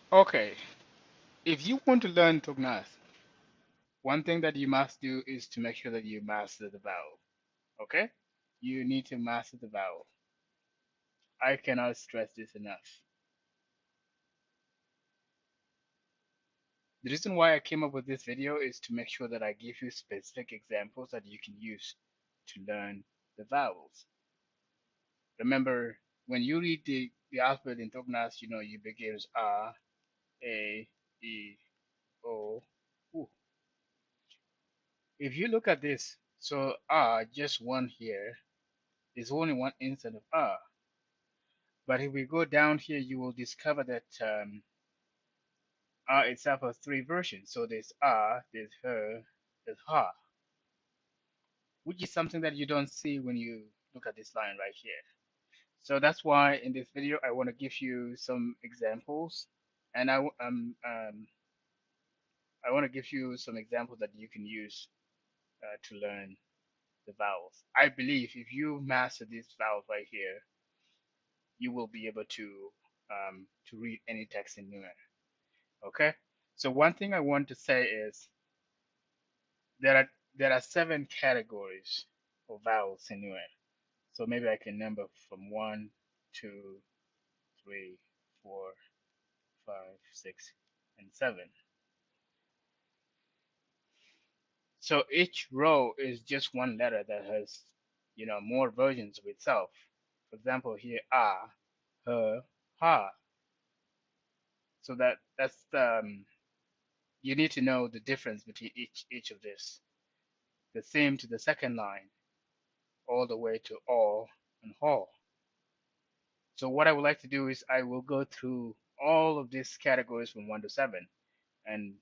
Okay, if you want to learn Thok Nath, one thing that you must do is to make sure that you master the vowel. Okay? You need to master the vowel. I cannot stress this enough. The reason why I came up with this video is to make sure that I give you specific examples that you can use to learn the vowels. Remember, when you read the alphabet in Thok Nath, you begin as A, E, O, U. If you look at this, so just one here, there's only one instant of But if we go down here, you will discover that itself has three versions. So there's there's her, there's ha, which is something that you don't see when you look at this line right here. So that's why in this video I want to give you some examples, and I want to give you some examples that you can use to learn the vowels. I believe if you master these vowels right here, you will be able to read any text in Nuer. Okay. So one thing I want to say is there are there are seven categories of vowels in Nuer. So maybe I can number from one, two, three, four, five, six, and seven. So each row is just one letter that has, more versions of itself. For example, here her, ha. So that's you need to know the difference between each of this. The same to the second line, all the way to all and haw. So what I would like to do is I will go through all of these categories from 1 to 7, and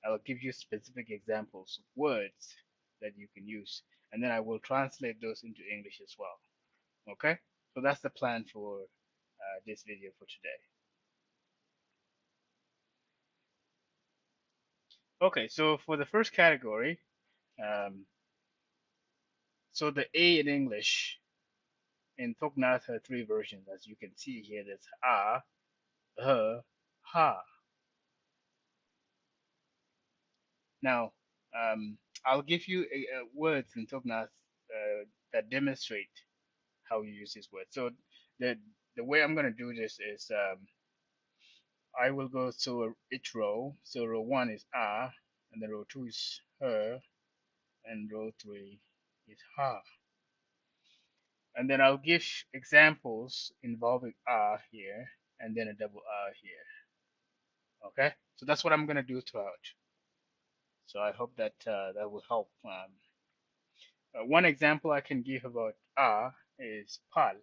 I will give you specific examples of words that you can use, and then I will translate those into English as well. Okay? So that's the plan for this video for today. Okay, so for the first category, um, so the A in English in Thok Nath have three versions, as you can see here. There's ha. Now, I'll give you words in Thok Nath that demonstrate how you use this word. So the the way I'm gonna do this is I will go through each row. So row one is and then row two is her, and row three is ha. And then I'll give examples involving here, and then a double here. Okay, so that's what I'm gonna do throughout. So I hope that that will help. One example I can give about is pal.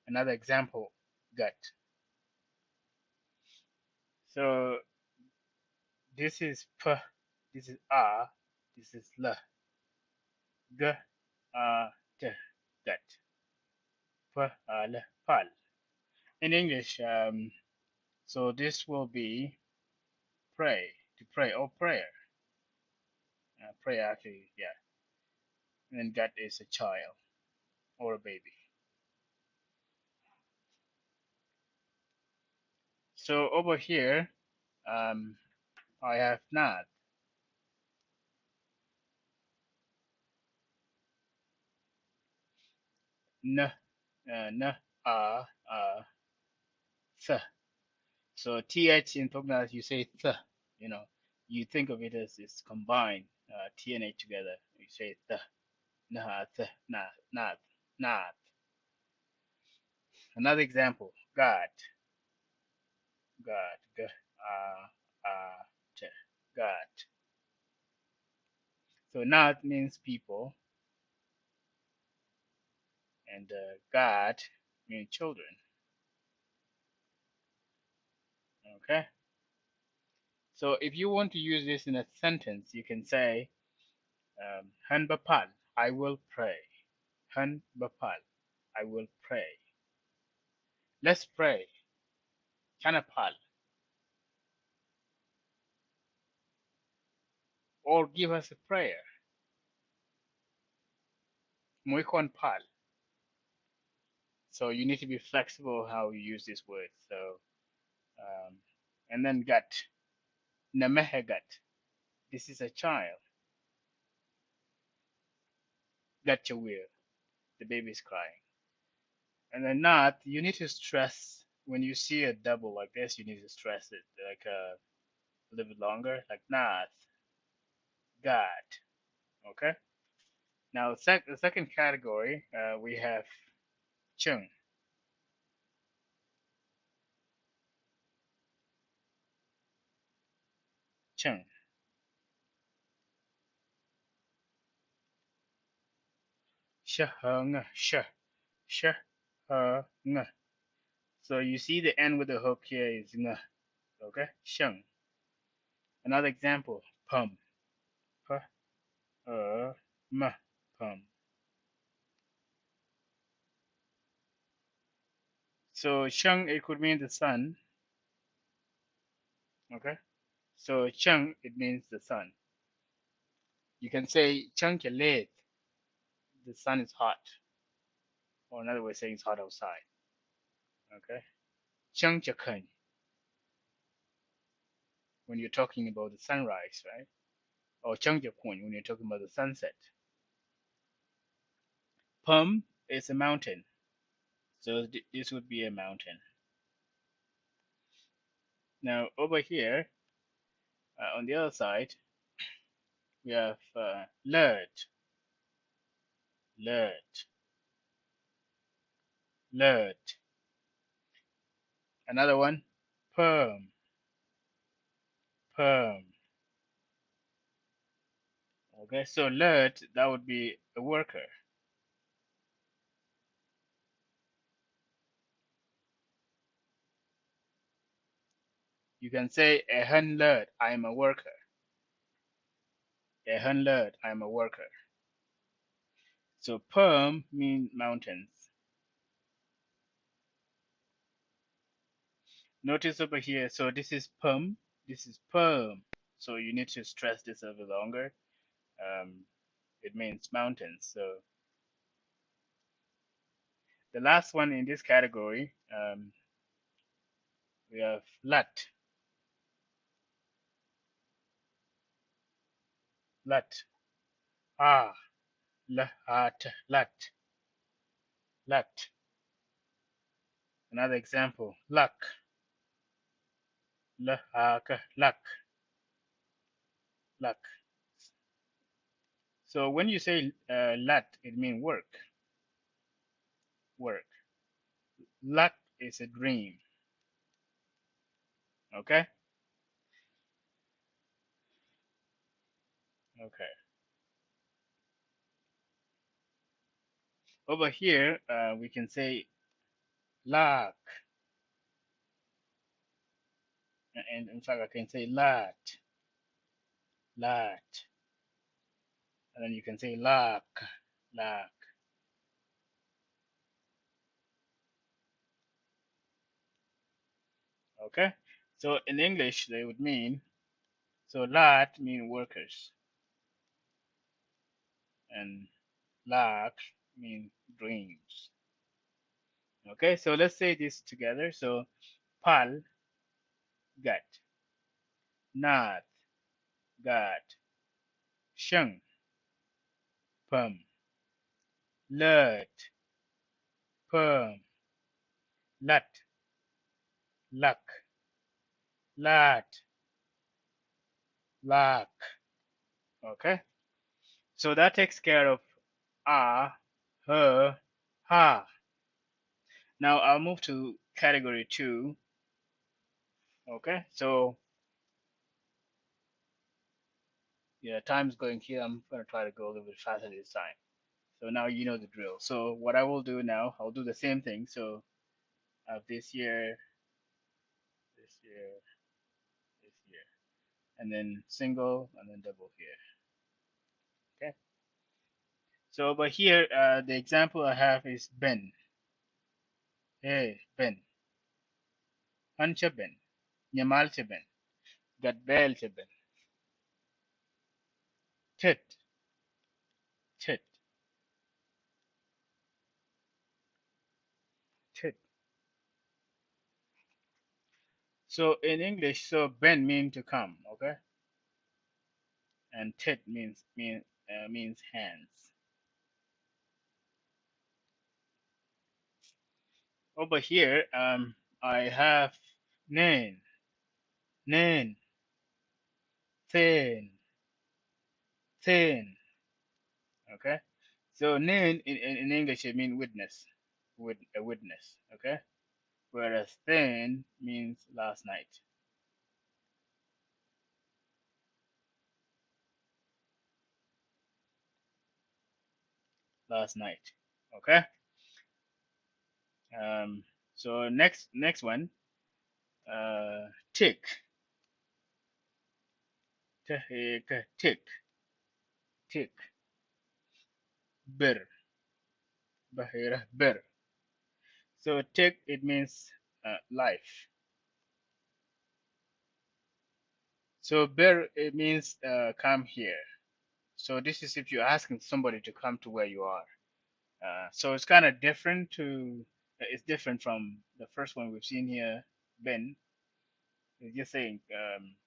Another example, gut. So this is p, this is this is l, g, t, gut. P, l, pal. In English, so this will be pray, to pray, or prayer. Prayer actually, yeah. And then gut is a child or a baby. So over here, I have Nath. N, n, th. So th in Tognath, you say th. You know, you think of it as it's combined, t and a together. You say th, nah, th, nath, nath, nath. Another example, God, God, g, t, God. So nath means people, and God means children. Okay. So if you want to use this in a sentence, you can say, Han bapal, I will pray. Han bapal, I will pray. Let's pray. Chanapal, or give us a prayer. Muikon pal. So you need to be flexible how you use this word. So um, and then gut, namehegat. This is a child. Gatchawir, the baby is crying. And then not, you need to stress when you see a double like this. You need to stress it like a little bit longer, like not, got. Okay. Now the second category we have chung, chung, shahung, sh, ng. So you see the end with the hook here is ng. Okay, sheng. Another example, pum, p, m, pum. So sheng, it could mean the sun. Okay, so cheng, it means the sun. You can say cheng late, the sun is hot, or another way of saying it's hot outside. Okay, cheng chakeng, when you're talking about the sunrise, right? Or cheng jakun, when you're talking about the sunset. Pum is a mountain, so this would be a mountain. Now over here, on the other side, we have lert, lert, lert. Another one, perm, perm. Okay, so lert, that would be a worker. You can say a hun lert, I am a worker. A hun lert, I am a worker. So perm means mountains. Notice over here, so this is perm, this is perm. So you need to stress this a little longer. It means mountains. So the last one in this category, we have lat, lat, ah, lat, lat, lat. Another example, luck, luck, luck. So when you say lat, it means work, work. Luck is a dream. Okay. Okay. Over here, we can say luck, and in fact, I can say lat, lat, and then you can say luck, luck. Okay. So in English, they would mean, so lat mean workers, and luck mean dreams. Okay. So let's say this together. So pal, gat, nath, gat, sheng, pum, lut, perm, lat, luck, lat, luck. Okay. So that takes care of ah, her, ha. Now I'll move to category 2. Okay. So yeah, time's going here. I'm gonna try to go a little bit faster this time. So now you know the drill. So what I will do now, I'll do the same thing. So this year, this year, this year, and then single, and then double here. Okay. So over here, the example I have is Ben. Hey, Ben. Ancha Ben. Nyamalcha Ben. Gatbelcha Ben. Tit. Tit. tit. So in English, so ben means to come, okay, and tit means hands. Over here, I have nen, nen, thin, thin. Okay, so nen in English it means witness, with a witness. Okay, whereas thin means last night, last night. Okay. Um. So next one, tick, tick, tick, bir, bahira bir. So tick it means life. So bir it means come here. So this is if you're asking somebody to come to where you are. So it's kind of different to it's different from the first one we've seen here. Ben is just saying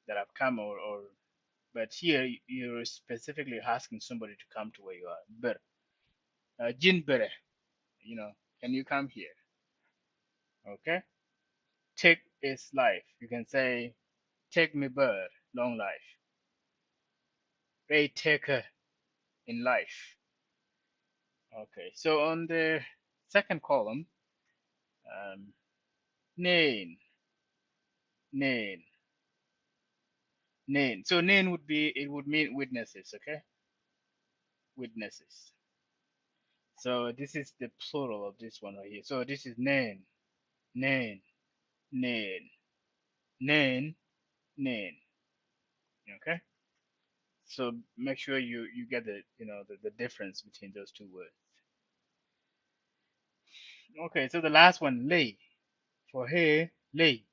that I've come or but here you're specifically asking somebody to come to where you are. Ber, jin bere, you know, can you come here? Okay. Take is life. You can say take me bird, long life. They take in life. Okay. So on the second column, um, name, name, name. So name would be it would mean witnesses. Okay, witnesses. So this is the plural of this one right here. So this is name, name, name, name, name. Okay. So make sure you get the difference between those two words. Okay. So the last one lay for hey lay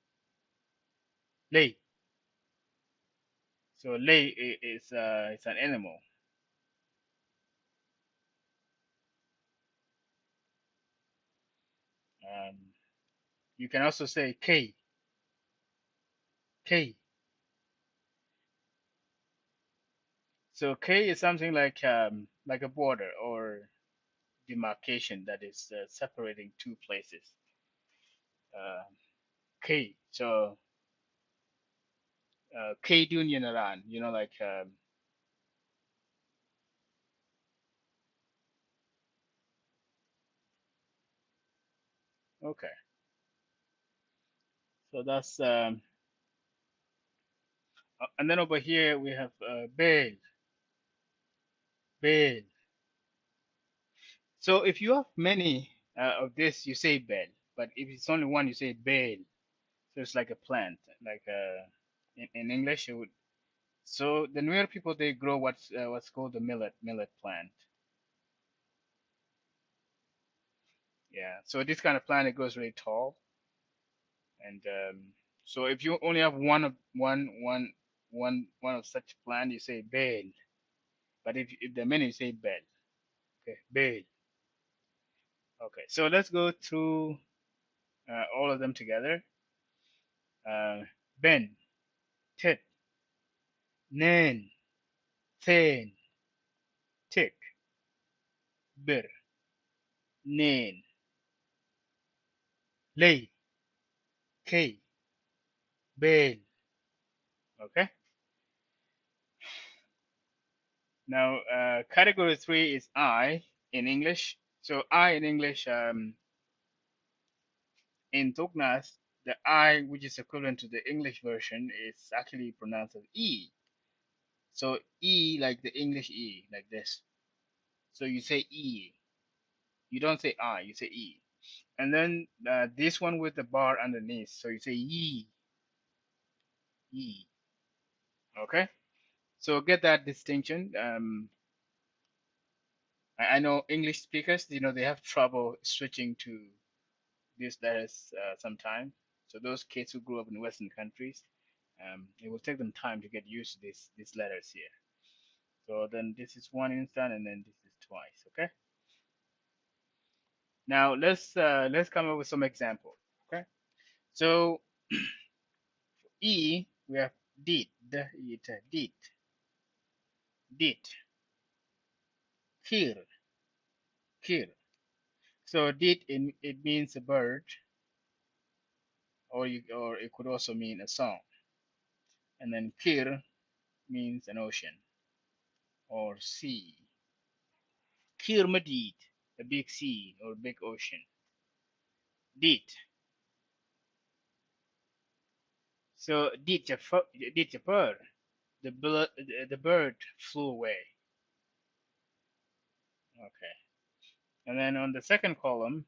lay. So lay is it's an animal. Um, you can also say K K. So K is something like a border or demarcation that is separating two places. Uh, K. So K Dunyan Aran, like okay. So that's and then over here we have bail, bail. So if you have many of this, you say bail, but if it's only one, you say bail. So it's like a plant, like in English it would. So the Nuer people they grow what's called the millet plant. Yeah. So this kind of plant it grows really tall, and so if you only have one of such plant, you say bail. But if there are many, you say bail. Okay, bail. Okay. So let's go through all of them together. Uh, ben, tit, nen, thin, tick, bir, nen, lay, k, bail. Okay. Now, category three is I in English. So I in English, in Thok Nath, the I, which is equivalent to the English version, is actually pronounced as E. So E, like the English E, like this. So you say E. You don't say I, you say E. And then this one with the bar underneath. So you say ye, ye. Okay. So get that distinction. I know English speakers, they have trouble switching to these letters sometimes. So those kids who grew up in Western countries, it will take them time to get used to these letters here. So then this is one instant, and then this is twice. Okay. Now let's come up with some example. Okay. So E we have did, did, did, kill, kill. So did it means a bird, or it could also mean a song. And then kir means an ocean or sea. Kir Madid, a big sea or big ocean. Did. So did a bird. The bird flew away. Okay. And then on the second column,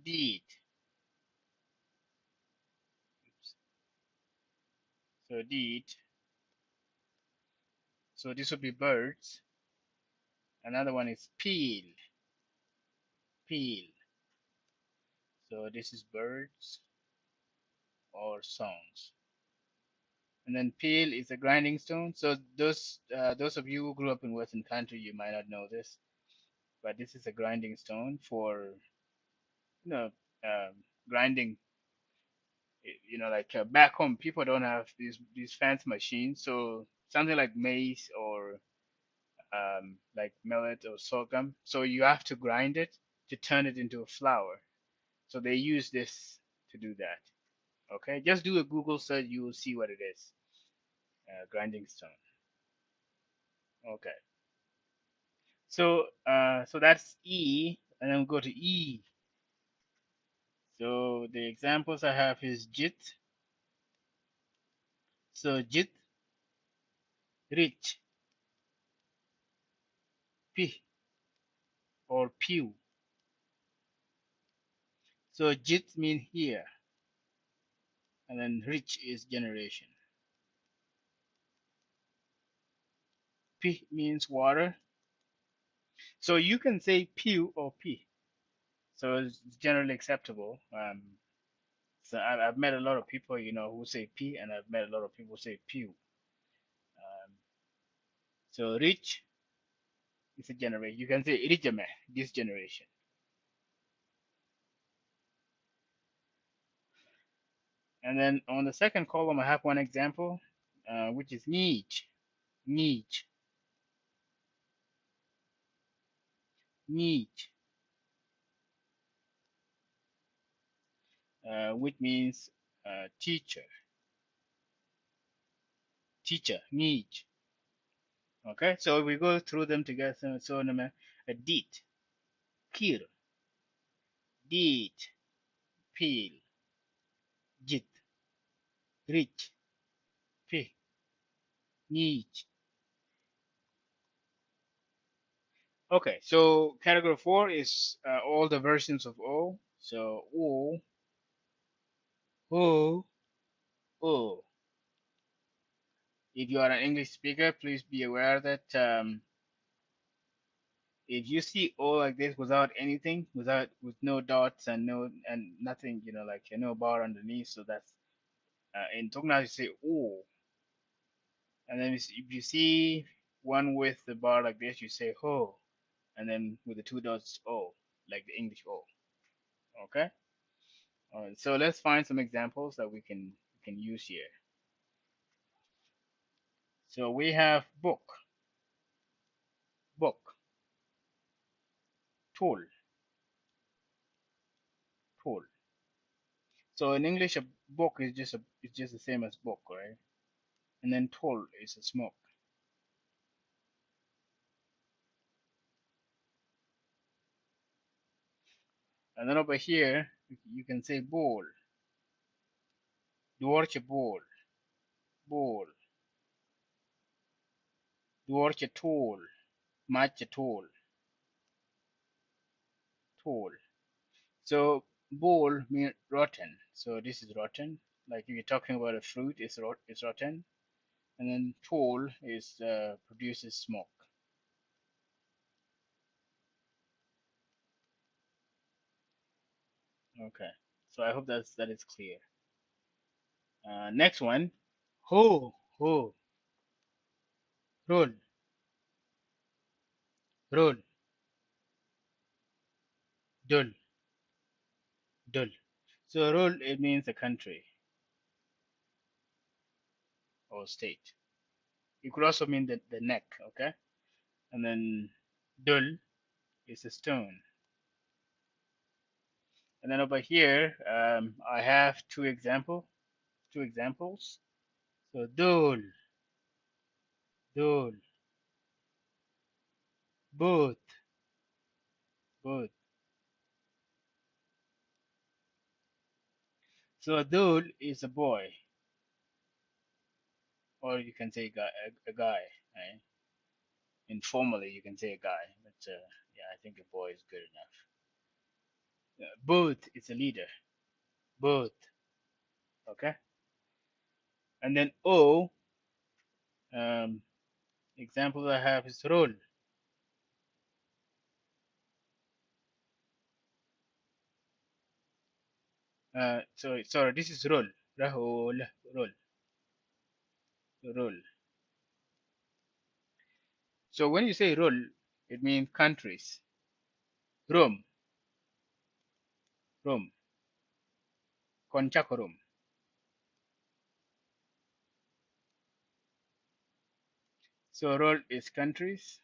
did. So did. So this would be birds. Another one is peel. Peel. So this is birds or songs. And then peel is a grinding stone. So those of you who grew up in Western country, you might not know this, but this is a grinding stone for you know um, grinding. Like back home, people don't have these fancy machines, so something like maize or like millet or sorghum. So you have to grind it to turn it into a flour. So they use this to do that. Okay, just do a Google search, you will see what it is. Grinding stone. Okay. So that's E, and then we go to E. So the examples I have is jit. So jit, rich, p or pew. So jit mean here, and then rich is generation. P means water. So you can say pew or p. So it's generally acceptable. So I've met a lot of people, who say p, and I've met a lot of people who say pew. Um, so rich is a generation. You can say rijame, this generation. And then on the second column, I have one example, which is niche, niche, niche, which means teacher, teacher, niche. Okay, so we go through them together. So, did, kir, did, peel, jit, rich, p, niche. Okay, so category 4 is all the versions of O. So O, O, O. If you are an English speaker, please be aware that if you see O like this without anything, with no dots and nothing, like no bar underneath, so that's in Thok Nath you say O, and then if you see one with the bar like this, you say Ho, and then with the two dots O, like the English O. Okay. All right. So let's find some examples that we can use here. So we have book, book, tool, tool. So in English, a book is just the same as book, right? And then toll is a smoke. And then over here, you can say bowl, duorche bowl, bowl, duorche tool, matcha tool, tool. So bowl means rotten. So this is rotten. Like if you're talking about a fruit, it's rotten. And then tool is produces smoke. Okay. So I hope that is clear. Next one, ho, ho, roll, roll. Dul, dul. So rule it means a country or state. It could also mean the neck, okay? And then dul is a stone. And then over here, I have two examples. So dul, dul, both, both. So dul is a boy, or you can say a guy. Right? Informally, you can say a guy, but yeah, I think a boy is good enough. Both is a leader. Both, okay. And then O, um, example I have is role. Sorry, this is role. Rahul, role, role. So when you say role, it means countries. Rome, Rome, Konchakorum. So role is countries,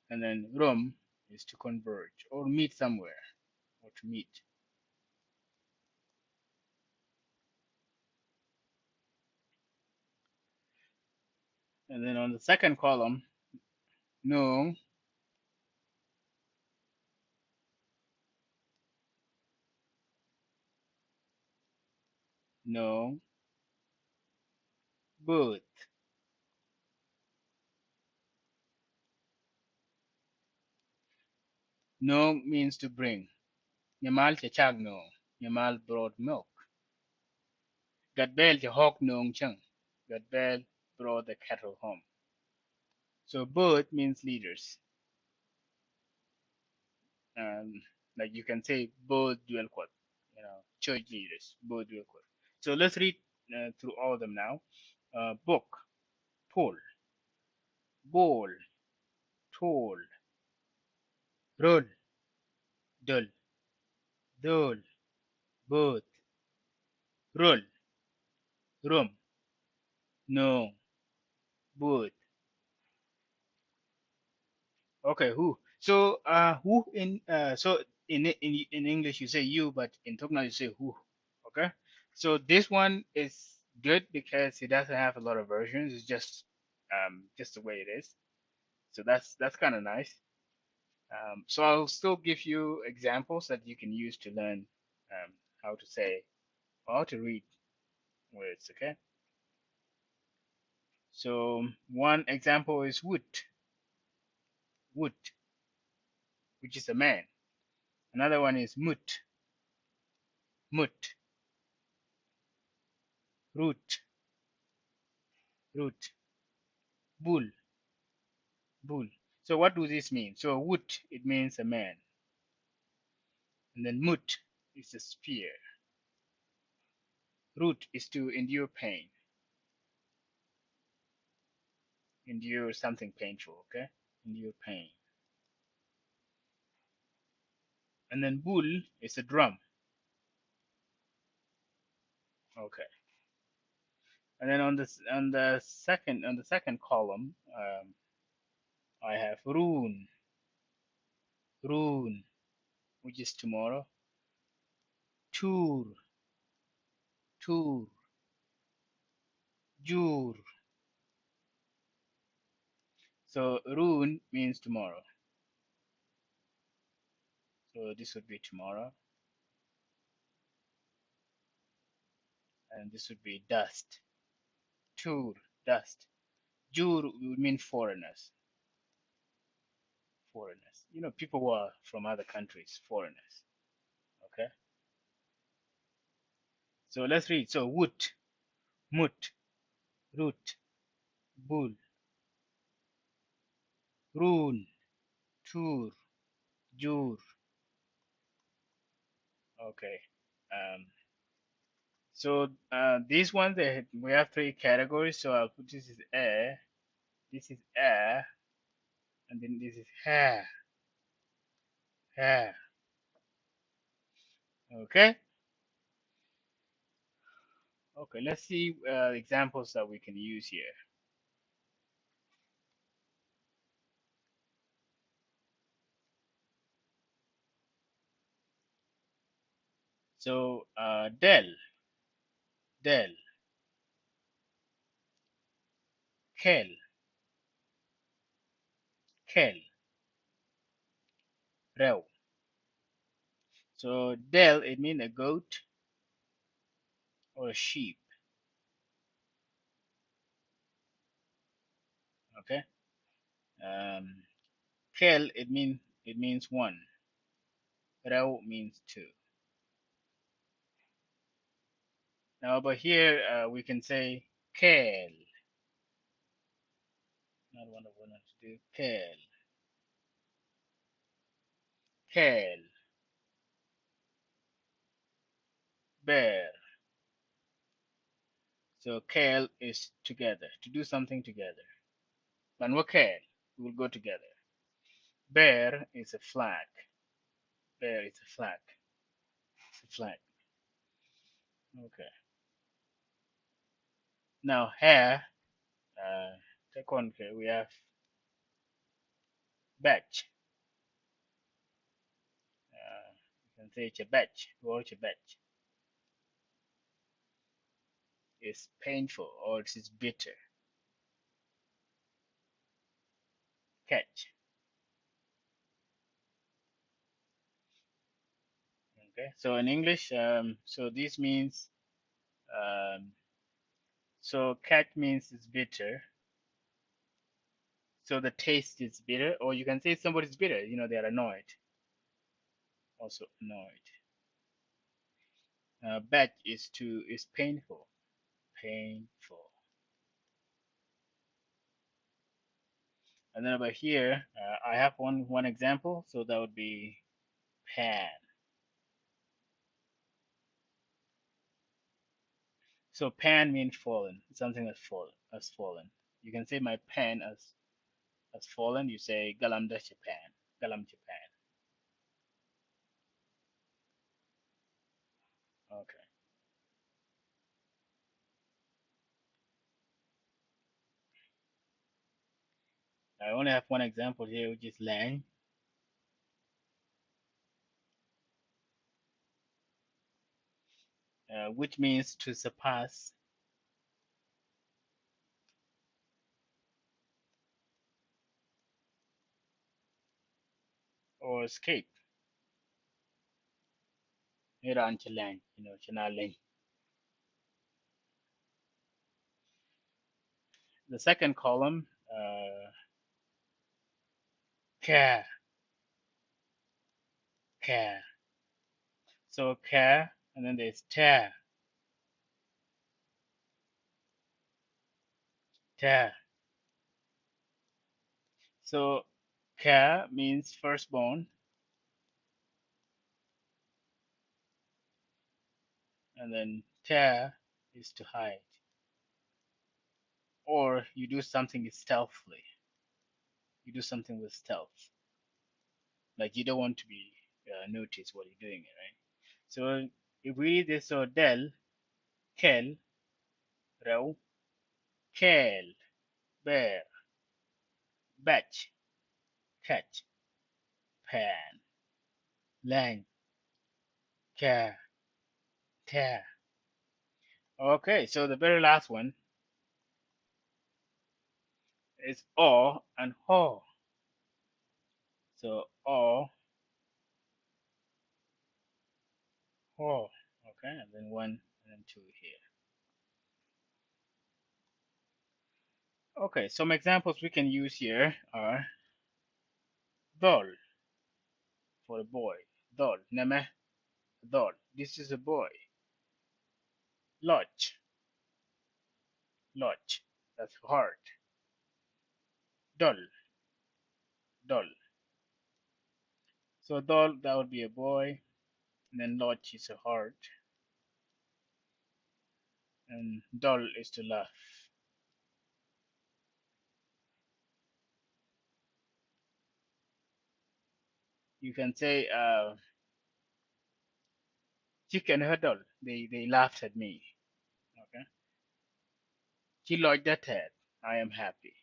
and then Rome is to converge or meet somewhere or to meet. And then on the second column, no, no, both. No means to bring. Nyamal chachag no. Nyamal brought milk. Gatbel chahok nong chung. Gatbel brought the cattle home. So both means leaders. Um, like you can say both dual quote. Church leaders, both dual quote. So let's read through all of them now. Book, Paul, bowl, toll, roll, dull, dole, both, roll, room, no, both. Okay, who? So who in in English you say you, but in Tokna you say who. Okay. So this one is good because it doesn't have a lot of versions. It's just the way it is. So that's kind of nice. So I'll still give you examples that you can use to learn how to say or how to read words. Okay. So one example is wood, wood, which is a man. Another one is mut, mut, root, root, bull, bull. So what does this mean? So wood, it means a man. And then mut is a spear. Root is to endure pain, endure something painful, okay? Endure pain. And then bull is a drum, okay. And then on the second column, I have rune, rune, which is tomorrow. Tour, tour, jur. So rune means tomorrow. So this would be tomorrow, and this would be dust. Tour, dust. Jur would mean foreigners, foreigners. People who are from other countries, foreigners. Okay. So let's read. So wood, mut, root, bull, rune, tour, jur. Okay. Um, so these ones we have three categories. So I'll put this is air, this is air, and then this is hair. hair. Okay. Okay. Let's see examples that we can use here. So del, kel, kel, rew. So del it means a goat or a sheep. Okay. Um, kel it means one. Rew means two. Now over here we can say kel. Not what I wanted to do. Kel, kel, bear. So kel is together to do something together. When we kel, we will go together. Bear is a flag. Bear is a flag. It's a flag. Okay. Now hair. Take one. Okay, we have batch. You can say it's a batch. Watch a batch. It's painful or it is bitter. Catch. Okay. So in English, so this means so catch means it's bitter. So the taste is bitter, or you can say somebody's bitter. They are annoyed. Also annoyed. Batch is painful. Painful. And then over here, I have one example. So that would be pan. So pan means fallen, something that's fallen, has fallen. You can say my pen has fallen. You say galam da pan, galam Japan. Okay. I only have one example here, which is lang, which means to surpass or escape. Iran lang, chana lang. The second column, care, care. So care, and then there's tear, tear. So care means firstborn, and then tear is to hide, or you do something stealthily. You do something with stealth, like you don't want to be noticed what you're doing, right? So if we read this, so del, kel, rew, kel, bear, batch, catch, pan, lang, care, tear. Okay, so the very last one is or and ho. So or, ho. Okay, and then one and then two here. Okay, some examples we can use here are dol for a boy. Dol, neme, dol. This is a boy. Loch, loch. That's heart. Dol, dol. So dol, that would be a boy. And then loch is a heart. And dol is to laugh. You can say chicken hurdle. They laughed at me. Okay. She liked that head. I am happy.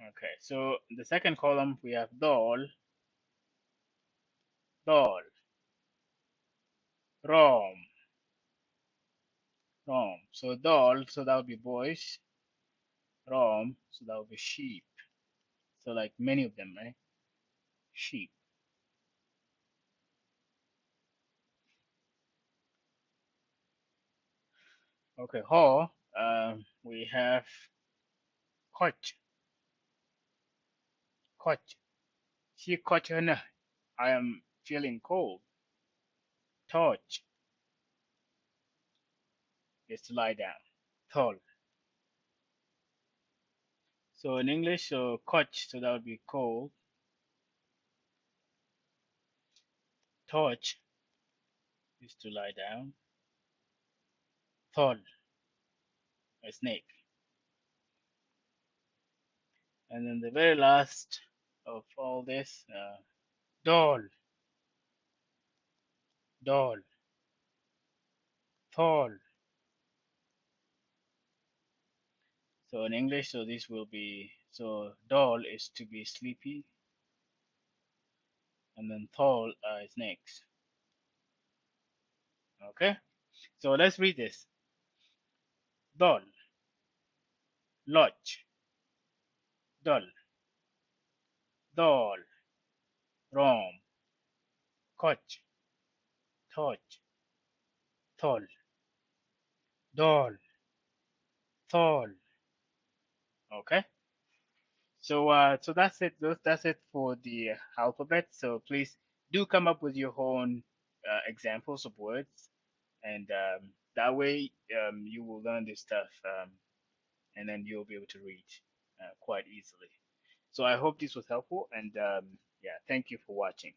Okay. So the second column we have doll, doll, rom, rom. So doll, so that would be boys. Rom, so that would be sheep. So like many of them, right? Sheep. Okay. Ho. We have coach, coach. She caught her. I am feeling cold. Torch is to lie down. Tall. So in English, so coach, so that would be cold. Torch is to lie down. Tall, a snake. And then the very last of all this, doll, doll, tall. So in English, so this will be, so doll is to be sleepy, and then tall is next. Okay, so let's read this. Doll, lodge, doll, doll, rom, coach, torch, tall, doll, tall. Okay, so that's it. That's it for the alphabet. So please do come up with your own examples of words, and that way you will learn this stuff, and then you'll be able to read quite easily. So I hope this was helpful, and yeah, thank you for watching.